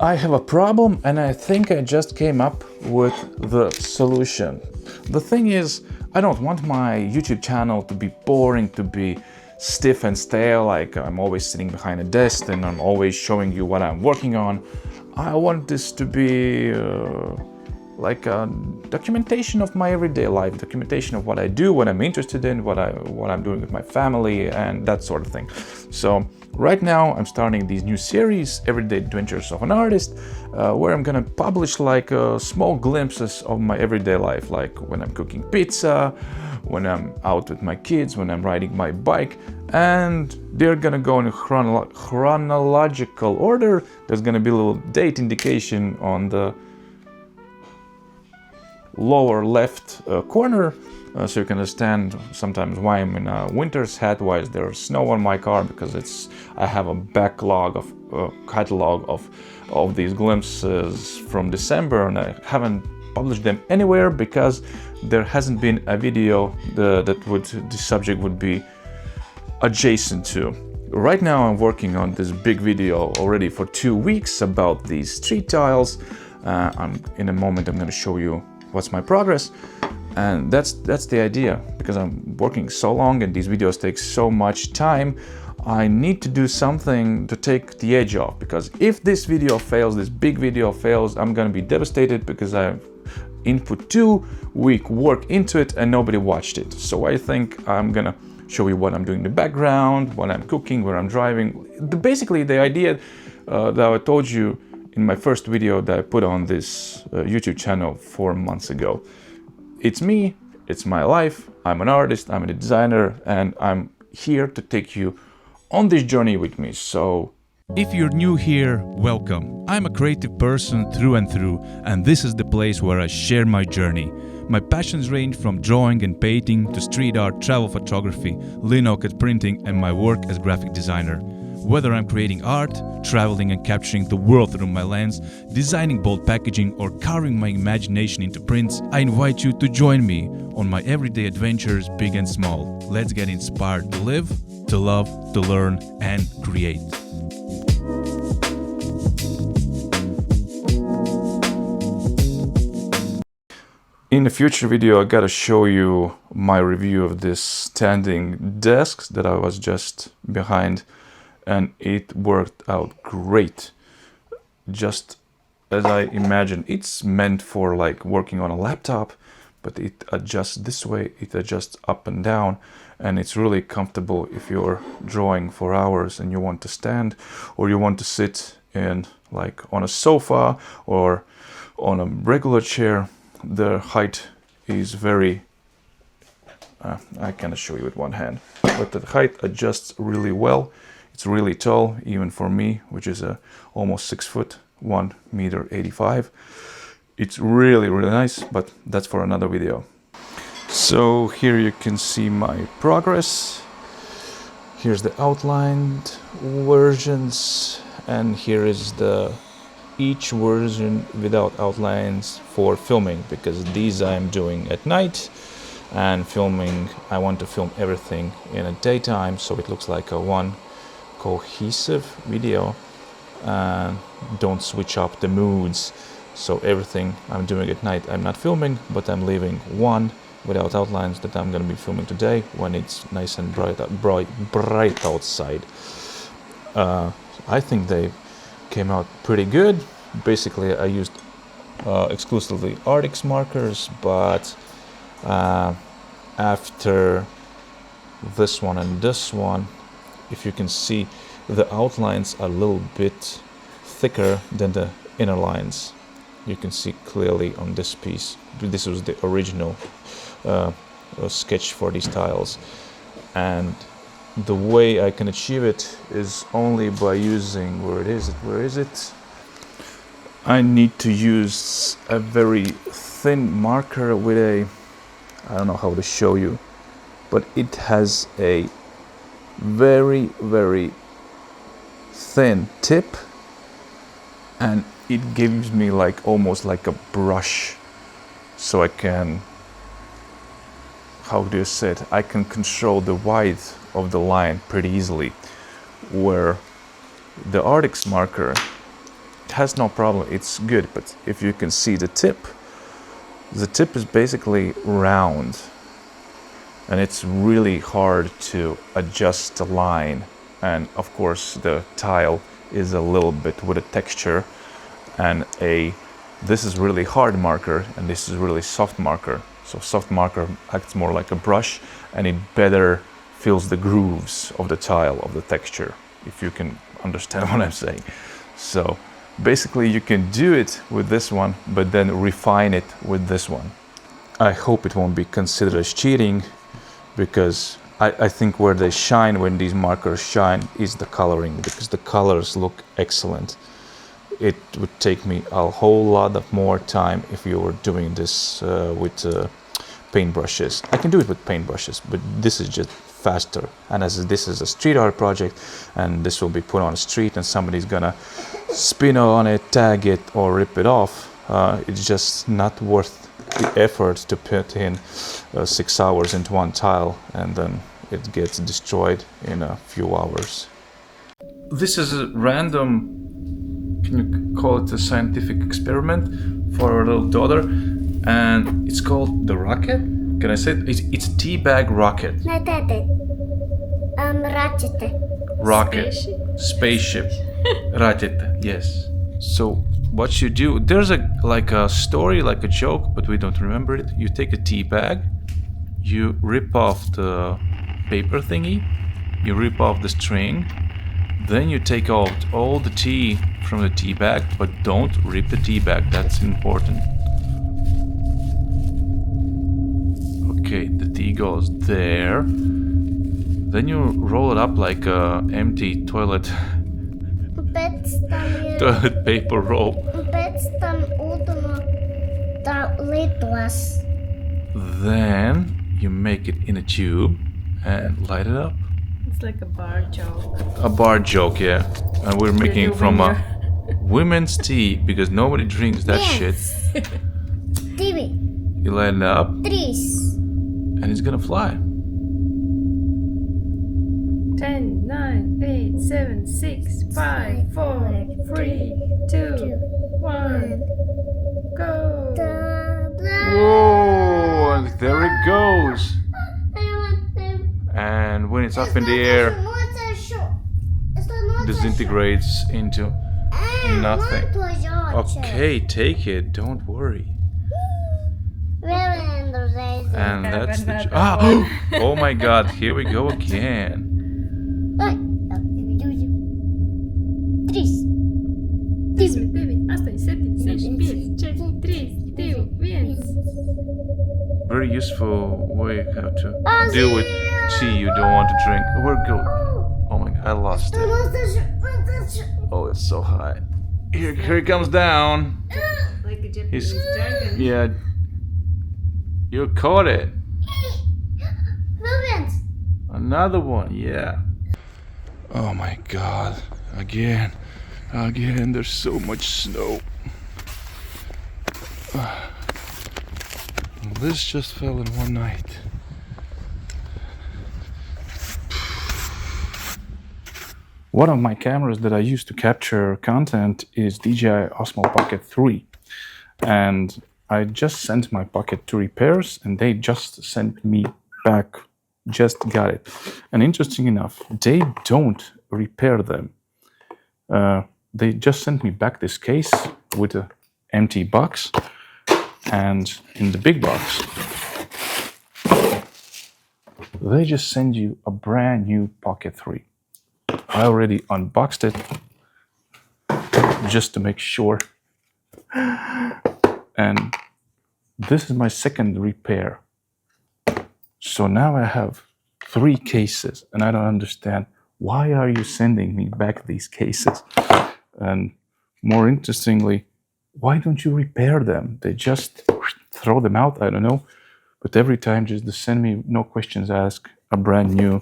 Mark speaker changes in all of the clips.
Speaker 1: I have a problem and I think I just came up with the solution. The thing is, I don't want my YouTube channel to be boring, to be stiff and stale, like I'm always sitting behind a desk and I'm always showing you what I'm working on. I want this to be like a documentation of my everyday life, documentation of what I do, what I'm interested in, what I'm doing with my family, and that sort of thing. So right now I'm starting these new series, Everyday Adventures of an Artist, where I'm gonna publish like small glimpses of my everyday life, like when I'm cooking pizza, when I'm out with my kids, when I'm riding my bike, and they're gonna go in a chronological order. There's gonna be a little date indication on the lower left corner, so you can understand sometimes why I'm in a winter's hat, why is there snow on my car, because I have a backlog of catalog of these glimpses from December, and I haven't published them anywhere because there hasn't been a video that the subject would be adjacent to. Right now I'm working on this big video already for 2 weeks about these street tiles. In a moment I'm going to show you what's my progress, and that's the idea. Because I'm working so long and these videos take so much time, I need to do something to take the edge off, because if this video fails, this big video fails, I'm gonna be devastated because I input 2 week work into it and nobody watched it. So I think I'm gonna show you what I'm doing in the background, what I'm cooking, where I'm driving. Basically the idea that I told you in my first video that I put on this YouTube channel 4 months ago. It's me, it's my life, I'm an artist, I'm a designer, and I'm here to take you on this journey with me. So
Speaker 2: if you're new here, welcome. I'm a creative person through and through, and this is the place where I share my journey. My passions range from drawing and painting to street art, travel photography, linocut printing, and my work as graphic designer. Whether I'm creating art, traveling and capturing the world through my lens, designing bold packaging, or carving my imagination into prints, I invite you to join me on my everyday adventures, big and small. Let's get inspired to live, to love, to learn, and create.
Speaker 1: in the future video I gotta show you my review of this standing desk that I was just behind, and it worked out great, just as I imagined. It's meant for like working on a laptop, but it adjusts this way, it adjusts up and down, and it's really comfortable if you're drawing for hours and you want to stand, or you want to sit in like on a sofa or on a regular chair. The height is very I cannot show you with one hand, but the height adjusts really well. It's really tall, even for me, which is almost 6 foot, 1.85 meters. It's really nice, but that's for another video. So here you can see my progress. Here's the outlined versions, and here is the each version without outlines for filming, because these I'm doing at night, and filming, I want to film everything in a daytime so it looks like a one cohesive video, and don't switch up the moods. So everything I'm doing at night I'm not filming, but I'm leaving one without outlines that I'm going to be filming today when it's nice and bright outside. I think they came out pretty good. Basically I used exclusively Arrtx markers, but after this one and this one, if you can see, the outlines are a little bit thicker than the inner lines. You can see clearly on this piece. This was the original sketch for these tiles, and the way I can achieve it is only by using, where is it? I need to use a very thin marker with a, I don't know how to show you, but it has a very thin tip, and it gives me like almost like a brush, so I can, how do you say it, I can control the width of the line pretty easily, where the Arrtx marker has no problem, it's good. But if you can see the tip is basically round, and it's really hard to adjust the line. And of course the tile is a little bit with a texture, and this is really hard marker and this is really soft marker. So soft marker acts more like a brush, and it better fills the grooves of the tile, of the texture, if you can understand what I'm saying. So basically you can do it with this one, but then refine it with this one. I hope it won't be considered as cheating, because I think where they shine, when these markers shine, is the coloring, because the colors look excellent. It would take me a whole lot of more time if you were doing this with paintbrushes. I can do it with paintbrushes, but this is just faster. And as this is a street art project, and this will be put on a street, and somebody's gonna spin on it, tag it, or rip it off, it's just not worth the effort to put in 6 hours into one tile, and then it gets destroyed in a few hours. This is a random, can you call it a scientific experiment for our little daughter, and it's called the rocket. Can I say it? It's a tea bag rocket. Rocket. Spaceship. Rocket. Yes. So what you do, there's like a story, like a joke, but we don't remember it. You take a tea bag, you rip off the paper thingy, you rip off the string, then you take out all the tea from the tea bag, but don't rip the tea bag, that's important. Okay, the tea goes there. Then you roll it up like a empty toilet toilet paper roll. Then you make it in a tube and light it up.
Speaker 3: It's like a bar joke.
Speaker 1: A bar joke, yeah. And we're making it from a women's tea, because nobody drinks that shit. You light it up, and it's gonna fly.
Speaker 3: 10, 9, 8, 7, 6, 5, 4, 3, 2, 1, go!
Speaker 1: Whoa! And there it goes. And when it's up in the air, disintegrates into nothing. Okay, take it, don't worry. And that's the oh my god, here we go again. Very useful way how to deal with tea you don't want to drink. Where go? Oh my god, I lost it. Oh, it's so high. Here it comes down.
Speaker 3: Like a Japanese dragon.
Speaker 1: Yeah. You caught it. Another one, yeah. Oh my god. Again, there's so much snow. This just fell in one night. One of my cameras that I use to capture content is DJI Osmo Pocket 3. And I just sent my Pocket to repairs, and they just sent me back, just got it. And interesting enough, they don't repair them. They just sent me back this case with an empty box, and in the big box, they just send you a brand new Pocket 3. I already unboxed it just to make sure. And this is my second repair. So now I have 3 cases, and I don't understand, why are you sending me back these cases? And more interestingly, why don't you repair them? They just throw them out, I don't know. But every time just to send me, no questions asked, a brand new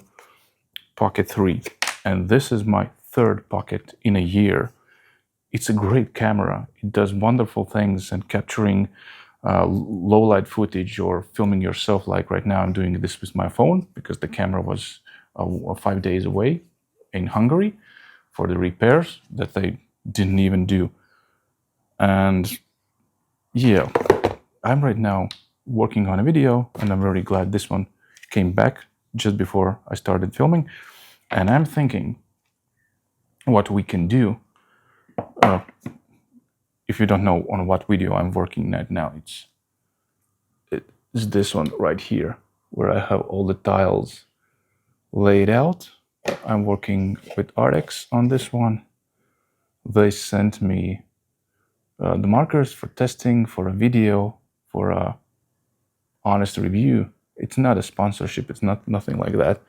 Speaker 1: Pocket 3. And this is my 3rd Pocket in a year. It's a great camera. It does wonderful things, and capturing low light footage or filming yourself, like right now I'm doing this with my phone because the camera was 5 days away in Hungary for the repairs that they didn't even do. And yeah, I'm right now working on a video, and I'm very glad this one came back just before I started filming. And I'm thinking what we can do. If you don't know on what video I'm working at now, it's this one right here, where I have all the tiles laid out. I'm working with Arrtx on this one. They sent me the markers for testing, for a video, for a honest review. It's not a sponsorship, it's nothing like that.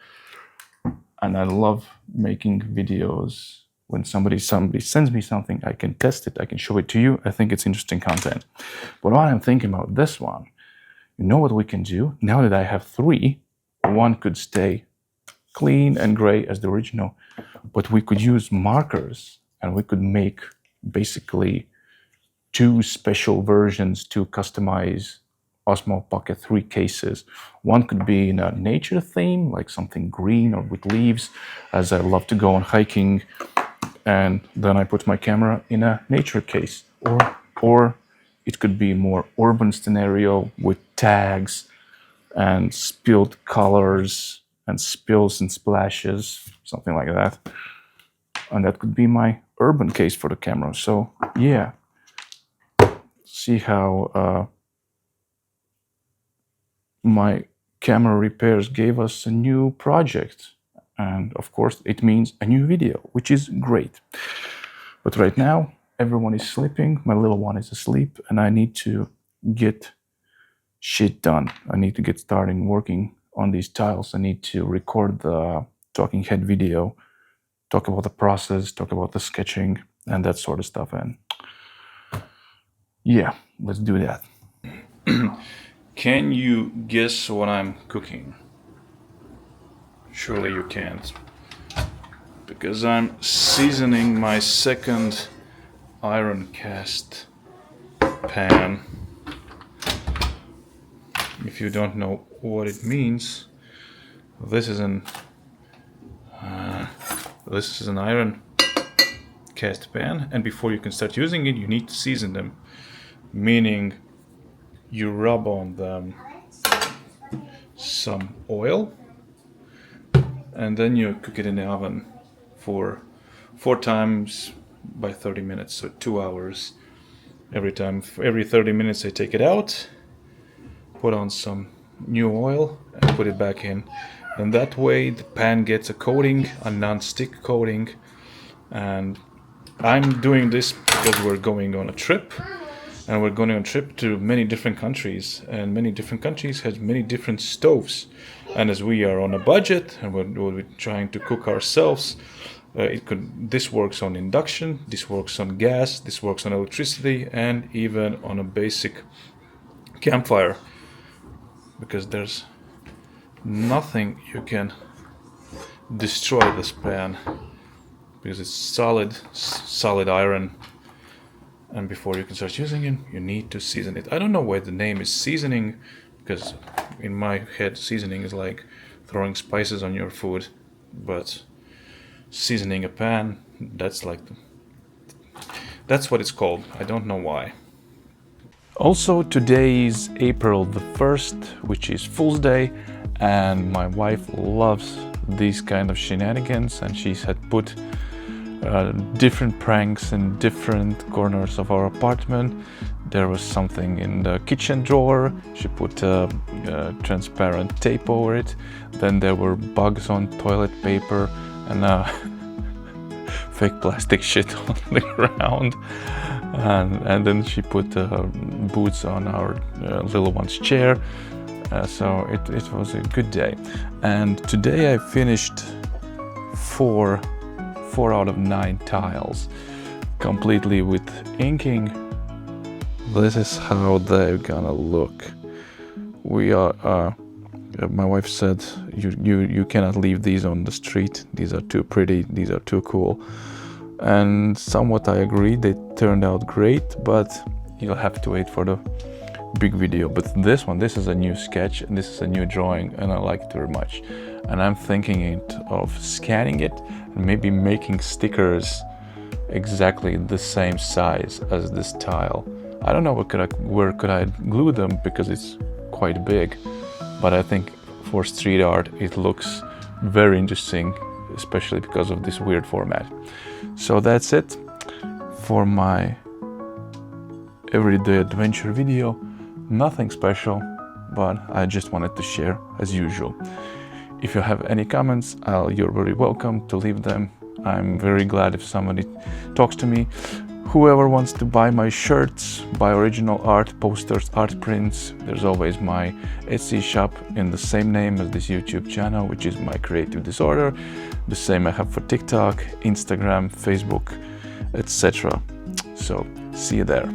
Speaker 1: And I love making videos. When somebody sends me something, I can test it, I can show it to you. I think it's interesting content. But what I'm thinking about this one, you know what we can do? Now that I have 3, one could stay clean and gray as the original, but we could use markers and we could make basically 2 special versions to customize Osmo Pocket 3 cases. One could be in a nature theme, like something green or with leaves, as I love to go on hiking, and then I put my camera in a nature case. Or it could be more urban scenario with tags and spilled colors and spills and splashes, something like that. And that could be my urban case for the camera. So yeah, see how my camera repairs gave us a new project. And of course, it means a new video, which is great. But right now, everyone is sleeping. My little one is asleep, and I need to get shit done. I need to get started working on these tiles. I need to record the talking head video, talk about the process, talk about the sketching, and that sort of stuff. And yeah, let's do that. Can you guess what I'm cooking? Surely you can't, because I'm seasoning my second iron cast pan. If you don't know what it means, this is an iron cast pan, and before you can start using it, you need to season them, meaning you rub on them some oil, and then you cook it in the oven for 4 times by 30 minutes, so 2 hours. Every 30 minutes I take it out, put on some new oil, and put it back in. And that way the pan gets a coating, a non-stick coating. And I'm doing this because we're going on a trip. And we're going on a trip to many different countries, and many different countries have many different stoves. And as we are on a budget and we're trying to cook ourselves, this works on induction, this works on gas, this works on electricity, and even on a basic campfire. Because there's nothing you can destroy this pan, because it's solid iron. And before you can start using it, you need to season it. I don't know why the name is seasoning, because in my head seasoning is like throwing spices on your food, but seasoning a pan, that's what it's called. I don't know why. Also, today is April the 1st, which is Fool's Day, and my wife loves these kind of shenanigans, and she had put different pranks in different corners of our apartment. There was something in the kitchen drawer. She put transparent tape over it. Then there were bugs on toilet paper and fake plastic shit on the ground. And then she put boots on our little one's chair. So it was a good day. And today I finished 4 out of 9 tiles completely with inking. This is how they're gonna look. We are my wife said you cannot leave these on the street. These are too pretty, these are too cool. And somewhat I agree, they turned out great, but you'll have to wait for the big video. But this is a new sketch and this is a new drawing, and I like it very much. And I'm thinking of scanning it and maybe making stickers exactly the same size as this tile. I don't know where could I glue them because it's quite big, but I think for street art it looks very interesting, especially because of this weird format. So that's it for my everyday adventure video. Nothing special, but I just wanted to share as usual. If you have any comments, you're very welcome to leave them. I'm very glad if somebody talks to me. Whoever wants to buy my shirts, buy original art, posters, art prints, there's always my Etsy shop in the same name as this YouTube channel, which is My Creative Disorder. The same I have for TikTok, Instagram, Facebook, etc. So see you there.